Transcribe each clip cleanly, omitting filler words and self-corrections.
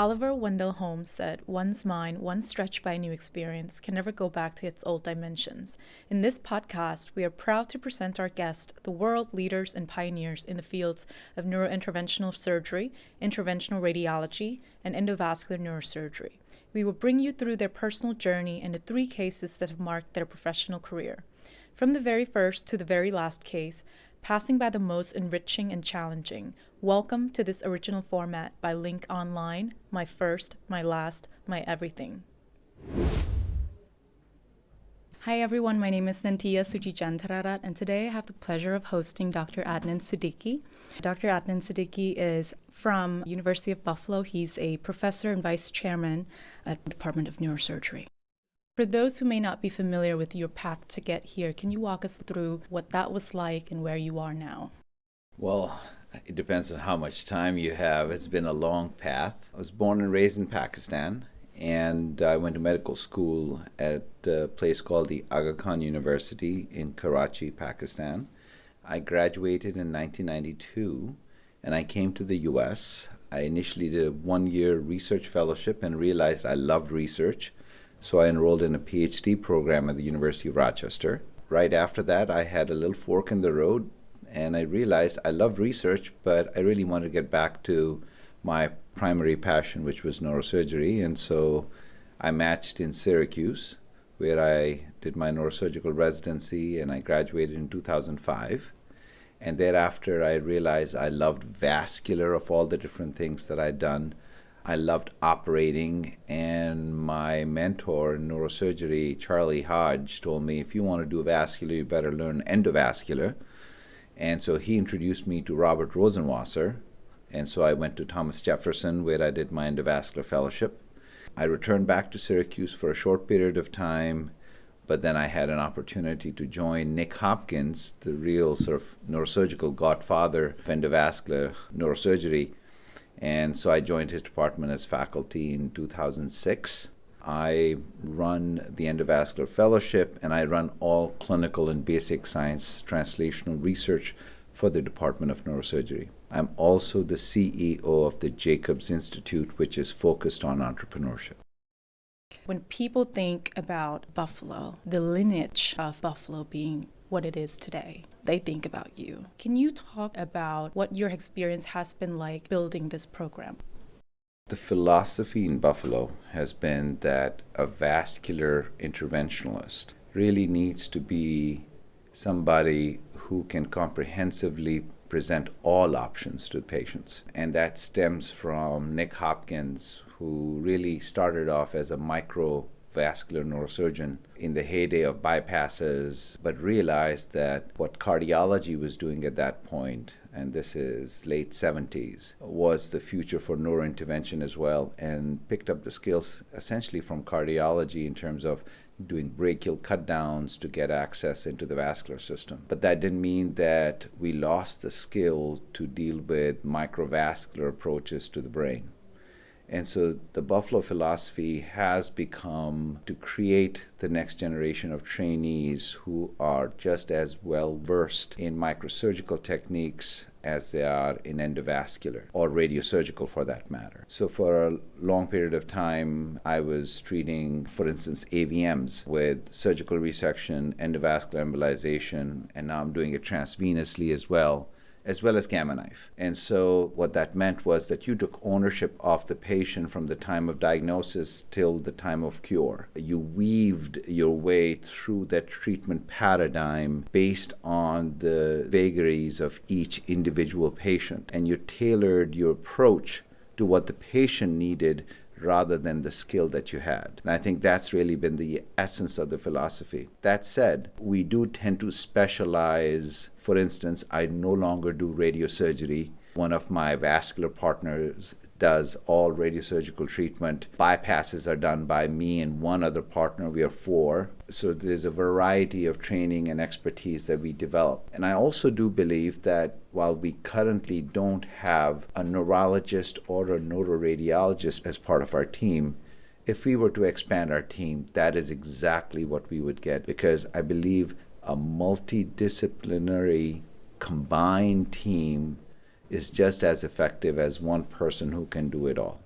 Oliver Wendell Holmes said, "One's mind, once stretched by a new experience, can never go back to its old dimensions." In this podcast, we are proud to present our guests, the world leaders and pioneers in the fields of neurointerventional surgery, interventional radiology, and endovascular neurosurgery. We will bring you through their personal journey and the 3 cases that have marked their professional career. From the very first to the very last case, passing by the most enriching and challenging. Welcome to this original format by LINNC Online, my first, my last, my everything. Hi everyone, my name is Nanthiya Sujijantarat, and today I have the pleasure of hosting Dr. Adnan Siddiqui. Dr. Adnan Siddiqui is from University of Buffalo. He's a professor and vice chairman at the Department of Neurosurgery. For those who may not be familiar with your path to get here, can you walk us through what that was like and where you are now? Well, it depends on how much time you have. It's been a long path. I was born and raised in Pakistan, and I went to medical school at a place called the Aga Khan University in Karachi, Pakistan. I graduated in 1992, and I came to the U.S. I initially did a 1-year research fellowship and realized I loved research. So I enrolled in a PhD program at the University of Rochester. Right after that, I had a little fork in the road, and I realized I loved research, but I really wanted to get back to my primary passion, which was neurosurgery. And so I matched in Syracuse, where I did my neurosurgical residency, and I graduated in 2005. And thereafter, I realized I loved vascular of all the different things that I'd done. I loved operating, and my mentor in neurosurgery, Charlie Hodge, told me, if you want to do vascular, you better learn endovascular. And so he introduced me to Robert Rosenwasser, and so I went to Thomas Jefferson, where I did my endovascular fellowship. I returned back to Syracuse for a short period of time, but then I had an opportunity to join Nick Hopkins, the real sort of neurosurgical godfather of endovascular neurosurgery. And so I joined his department as faculty in 2006. I run the endovascular fellowship, and I run all clinical and basic science translational research for the Department of Neurosurgery. I'm also the CEO of the Jacobs Institute, which is focused on entrepreneurship. When people think about Buffalo, the lineage of Buffalo being what it is today, they think about you. Can you talk about what your experience has been like building this program? The philosophy in Buffalo has been that a vascular interventionalist really needs to be somebody who can comprehensively present all options to the patients. And that stems from Nick Hopkins, who really started off as a microvascular neurosurgeon in the heyday of bypasses, but realized that what cardiology was doing at that point, and this is late 70s, was the future for neurointervention as well, and picked up the skills essentially from cardiology in terms of doing brachial cut downs to get access into the vascular system. But that didn't mean that we lost the skill to deal with microvascular approaches to the brain. And so the Buffalo philosophy has become to create the next generation of trainees who are just as well versed in microsurgical techniques as they are in endovascular or radiosurgical for that matter. So for a long period of time, I was treating, for instance, AVMs with surgical resection, endovascular embolization, and now I'm doing it transvenously as well as gamma knife. And so what that meant was that you took ownership of the patient from the time of diagnosis till the time of cure. You weaved your way through that treatment paradigm based on the vagaries of each individual patient, and you tailored your approach to what the patient needed rather than the skill that you had. And I think that's really been the essence of the philosophy. That said, we do tend to specialize. For instance, I no longer do radiosurgery. One of my vascular partners does all radiosurgical treatment. Bypasses are done by me and one other partner. We are 4. So there's a variety of training and expertise that we develop. And I also do believe that while we currently don't have a neurologist or a neuroradiologist as part of our team, if we were to expand our team, that is exactly what we would get, because I believe a multidisciplinary combined team is just as effective as one person who can do it all.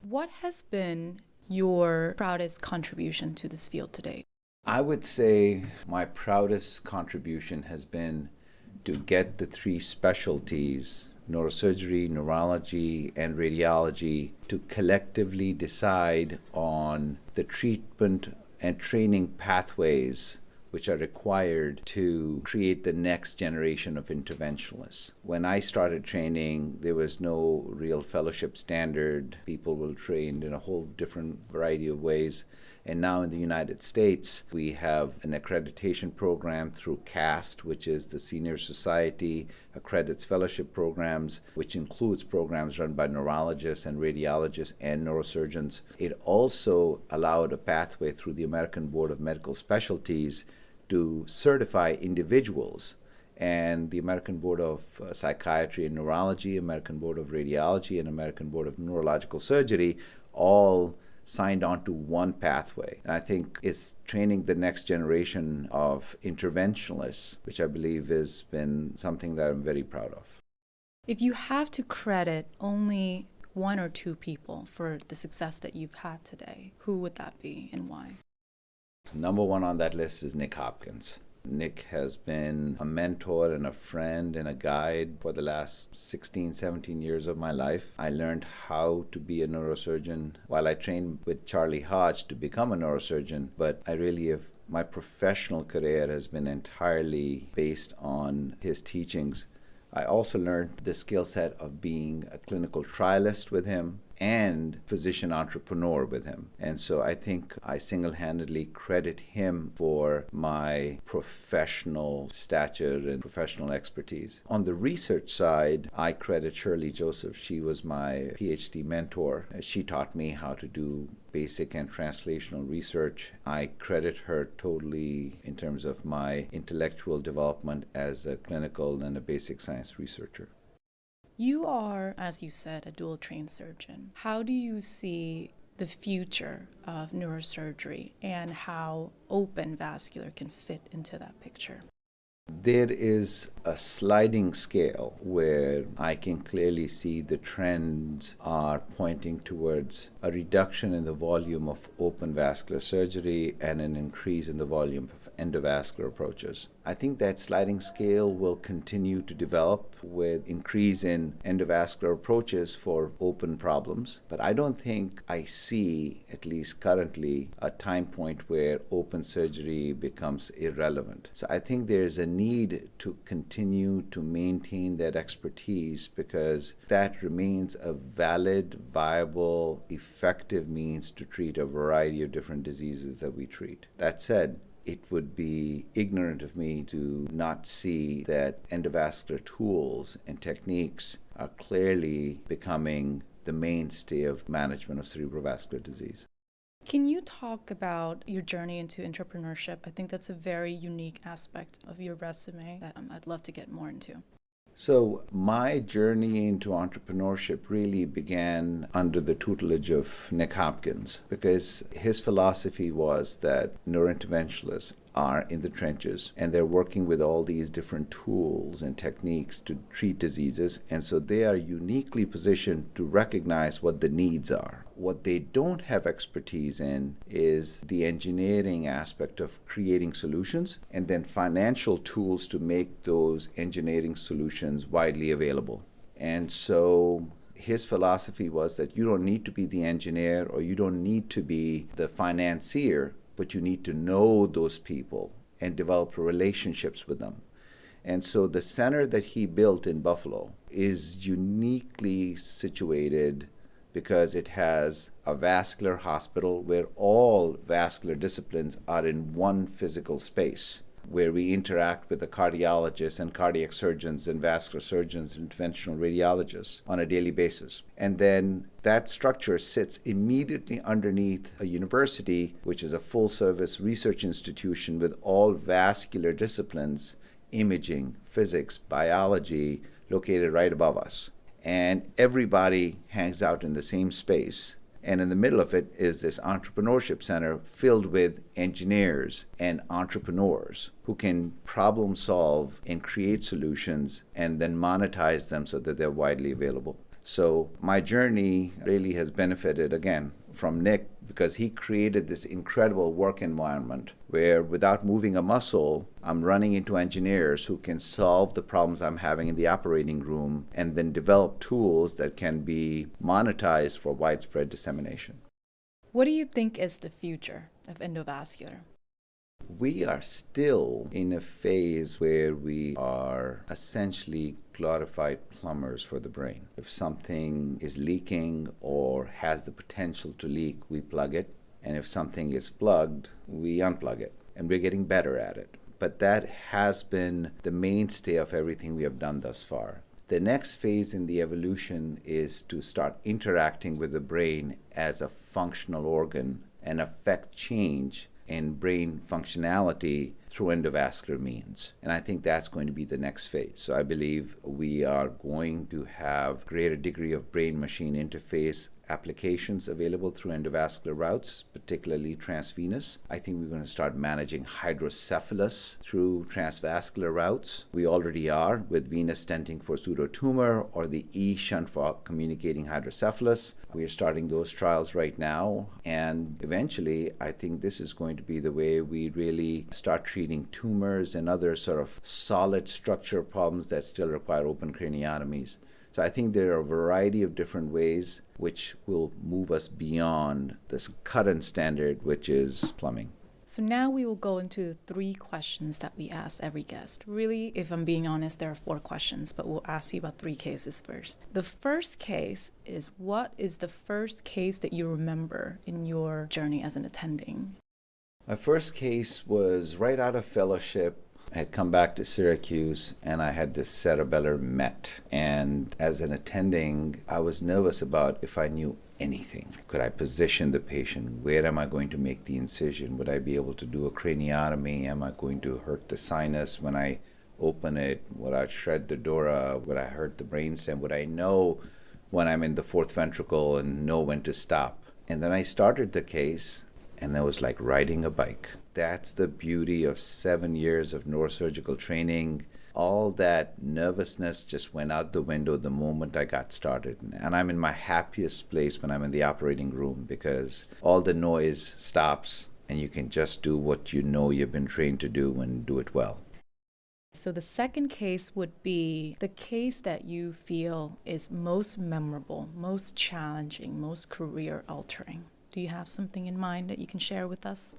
What has been your proudest contribution to this field to date? I would say my proudest contribution has been to get the three specialties, neurosurgery, neurology, and radiology, to collectively decide on the treatment and training pathways which are required to create the next generation of interventionalists. When I started training, there was no real fellowship standard. People were trained in a whole different variety of ways. And now in the United States, we have an accreditation program through CAST, which is the Senior Society Accredits Fellowship Programs, which includes programs run by neurologists and radiologists and neurosurgeons. It also allowed a pathway through the American Board of Medical Specialties to certify individuals. And the American Board of Psychiatry and Neurology, American Board of Radiology, and American Board of Neurological Surgery all signed on to one pathway. And I think it's training the next generation of interventionalists, which I believe has been something that I'm very proud of. If you have to credit only one or two people for the success that you've had today, who would that be and why? Number one on that list is Nick Hopkins. Nick has been a mentor and a friend and a guide for the last 16, 17 years of my life. I learned how to be a neurosurgeon while I trained with Charlie Hodge to become a neurosurgeon, but my professional career has been entirely based on his teachings. I also learned the skill set of being a clinical trialist with him and physician entrepreneur with him. And so I think I single-handedly credit him for my professional stature and professional expertise. On the research side, I credit Shirley Joseph. She was my PhD mentor. She taught me how to do basic and translational research. I credit her totally in terms of my intellectual development as a clinical and a basic science researcher. You are, as you said, a dual-trained surgeon. How do you see the future of neurosurgery and how open vascular can fit into that picture? There is a sliding scale where I can clearly see the trends are pointing towards a reduction in the volume of open vascular surgery and an increase in the volume of endovascular approaches. I think that sliding scale will continue to develop with increase in endovascular approaches for open problems, but I don't think I see, at least currently, a time point where open surgery becomes irrelevant. So I think there's a need to continue to maintain that expertise because that remains a valid, viable, effective means to treat a variety of different diseases that we treat. That said, it would be ignorant of me to not see that endovascular tools and techniques are clearly becoming the mainstay of management of cerebrovascular disease. Can you talk about your journey into entrepreneurship? I think that's a very unique aspect of your resume that I'd love to get more into. So my journey into entrepreneurship really began under the tutelage of Nick Hopkins because his philosophy was that neurointerventionalists are in the trenches and they're working with all these different tools and techniques to treat diseases, and so they are uniquely positioned to recognize what the needs are. What they don't have expertise in is the engineering aspect of creating solutions and then financial tools to make those engineering solutions widely available. And so his philosophy was that you don't need to be the engineer or you don't need to be the financier, but you need to know those people and develop relationships with them. And so the center that he built in Buffalo is uniquely situated because it has a vascular hospital where all vascular disciplines are in one physical space, where we interact with the cardiologists and cardiac surgeons and vascular surgeons and interventional radiologists on a daily basis. And then that structure sits immediately underneath a university, which is a full-service research institution with all vascular disciplines, imaging, physics, biology, located right above us. And everybody hangs out in the same space. And in the middle of it is this entrepreneurship center filled with engineers and entrepreneurs who can problem solve and create solutions and then monetize them so that they're widely available. So my journey really has benefited, again, from Nick, because he created this incredible work environment where without moving a muscle, I'm running into engineers who can solve the problems I'm having in the operating room and then develop tools that can be monetized for widespread dissemination. What do you think is the future of endovascular? We are still in a phase where we are essentially glorified plumbers for the brain. If something is leaking or has the potential to leak, we plug it. And if something is plugged, we unplug it. And we're getting better at it. But that has been the mainstay of everything we have done thus far. The next phase in the evolution is to start interacting with the brain as a functional organ and affect change in brain functionality through endovascular means. And I think that's going to be the next phase. So I believe we are going to have greater degree of brain-machine interface applications available through endovascular routes, particularly transvenous. I think we're going to start managing hydrocephalus through transvascular routes. We already are with venous stenting for pseudotumor or the E-shunt for communicating hydrocephalus. We are starting those trials right now. And eventually, I think this is going to be the way we really start treating tumors and other sort of solid structure problems that still require open craniotomies. So I think there are a variety of different ways which will move us beyond this current standard, which is plumbing. So now we will go into the 3 questions that we ask every guest. Really, if I'm being honest, there are 4 questions, but we'll ask you about 3 cases first. The first case is, what is the first case that you remember in your journey as an attending? My first case was right out of fellowship. I had come back to Syracuse and I had this cerebellar met. And as an attending, I was nervous about if I knew anything. Could I position the patient? Where am I going to make the incision? Would I be able to do a craniotomy? Am I going to hurt the sinus when I open it? Would I shred the dura? Would I hurt the brainstem? Would I know when I'm in the 4th ventricle and know when to stop? And then I started the case, and it was like riding a bike. That's the beauty of 7 years of neurosurgical training. All that nervousness just went out the window the moment I got started. And I'm in my happiest place when I'm in the operating room because all the noise stops and you can just do what you know you've been trained to do and do it well. So the second case would be the case that you feel is most memorable, most challenging, most career altering. Do you have something in mind that you can share with us?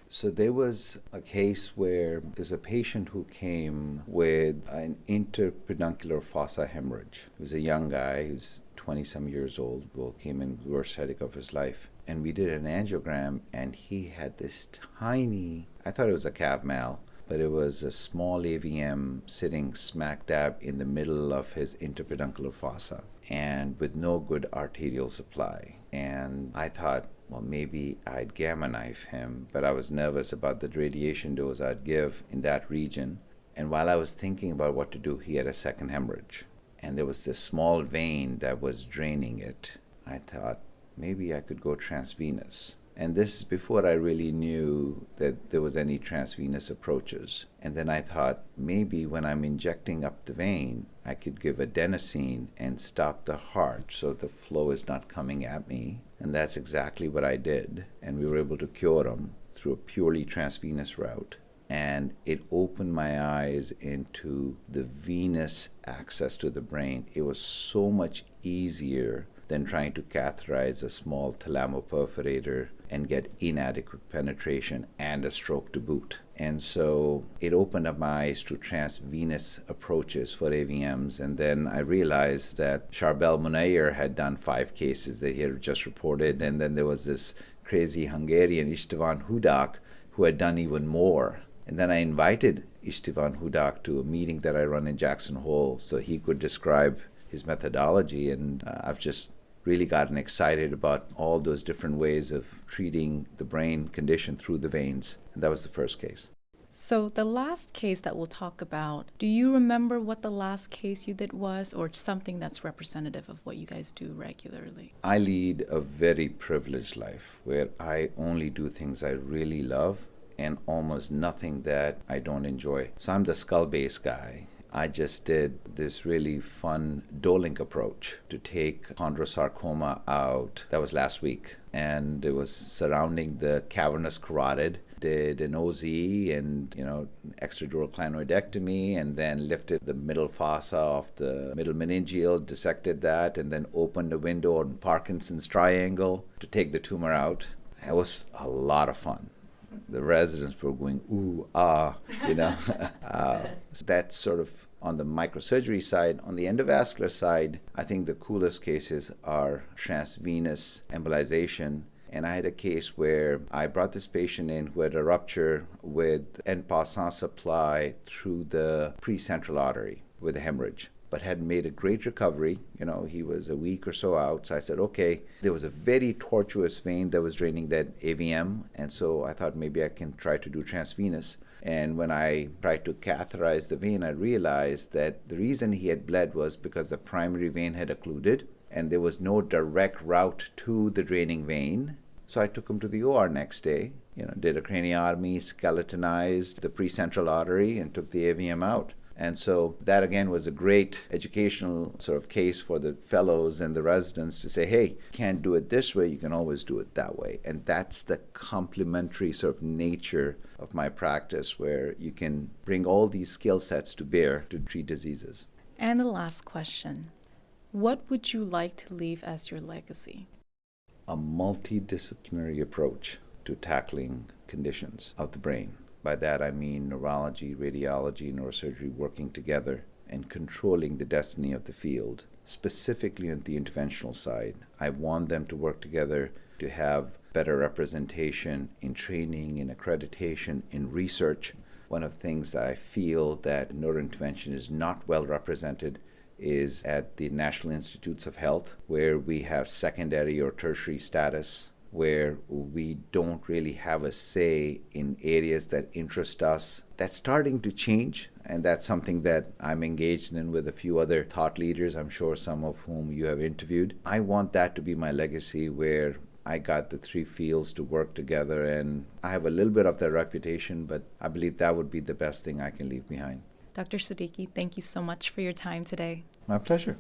So there was a case where there's a patient who came with an interpeduncular fossa hemorrhage. He was a young guy, who's 20-some years old, came in the worst headache of his life. And we did an angiogram, and he had this tiny, I thought it was a calf mal, but it was a small AVM sitting smack dab in the middle of his interpeduncular fossa and with no good arterial supply. And I thought, well, maybe I'd gamma knife him, but I was nervous about the radiation dose I'd give in that region. And while I was thinking about what to do, he had a second hemorrhage. And there was this small vein that was draining it. I thought, maybe I could go transvenous. And this is before I really knew that there was any transvenous approaches. And then I thought, maybe when I'm injecting up the vein, I could give adenosine and stop the heart so the flow is not coming at me. And that's exactly what I did. And we were able to cure him through a purely transvenous route. And it opened my eyes into the venous access to the brain. It was so much easier than trying to catheterize a small thalamoperforator and get inadequate penetration and a stroke to boot. And so it opened up my eyes to transvenous approaches for AVMs. And then I realized that Charbel Munayer had done 5 cases that he had just reported. And then there was this crazy Hungarian, Istvan Hudak, who had done even more. And then I invited Istvan Hudak to a meeting that I run in Jackson Hole so he could describe his methodology. And I've just really gotten excited about all those different ways of treating the brain condition through the veins. And that was the first case. So the last case that we'll talk about, do you remember what the last case you did was, or something that's representative of what you guys do regularly? I lead a very privileged life where I only do things I really love and almost nothing that I don't enjoy. So I'm the skull base guy. I just did this really fun doling approach to take chondrosarcoma out. That was last week. And it was surrounding the cavernous carotid. Did an OZ and, extradural clinoidectomy, and then lifted the middle fossa of the middle meningeal, dissected that, and then opened a window on Parkinson's triangle to take the tumor out. It was a lot of fun. The residents were going, ooh, ah, So that's sort of on the microsurgery side. On the endovascular side, I think the coolest cases are transvenous embolization. And I had a case where I brought this patient in who had a rupture with en passant supply through the precentral artery with a hemorrhage, but had made a great recovery. He was a week or so out. So I said, okay, there was a very tortuous vein that was draining that AVM. And so I thought maybe I can try to do transvenous. And when I tried to catheterize the vein, I realized that the reason he had bled was because the primary vein had occluded and there was no direct route to the draining vein. So I took him to the OR next day, did a craniotomy, skeletonized the precentral artery, and took the AVM out. And so that, again, was a great educational sort of case for the fellows and the residents to say, hey, you can't do it this way, you can always do it that way. And that's the complementary sort of nature of my practice, where you can bring all these skill sets to bear to treat diseases. And the last question, what would you like to leave as your legacy? A multidisciplinary approach to tackling conditions of the brain. By that I mean neurology, radiology, neurosurgery working together and controlling the destiny of the field. Specifically on the interventional side, I want them to work together to have better representation in training, in accreditation, in research. One of the things that I feel that neurointervention is not well represented is at the National Institutes of Health, where we have secondary or tertiary status, where we don't really have a say in areas that interest us. That's starting to change, and that's something that I'm engaged in with a few other thought leaders, I'm sure some of whom you have interviewed. I want that to be my legacy, where I got the three fields to work together, and I have a little bit of that reputation, but I believe that would be the best thing I can leave behind. Dr. Siddiqui, thank you so much for your time today. My pleasure.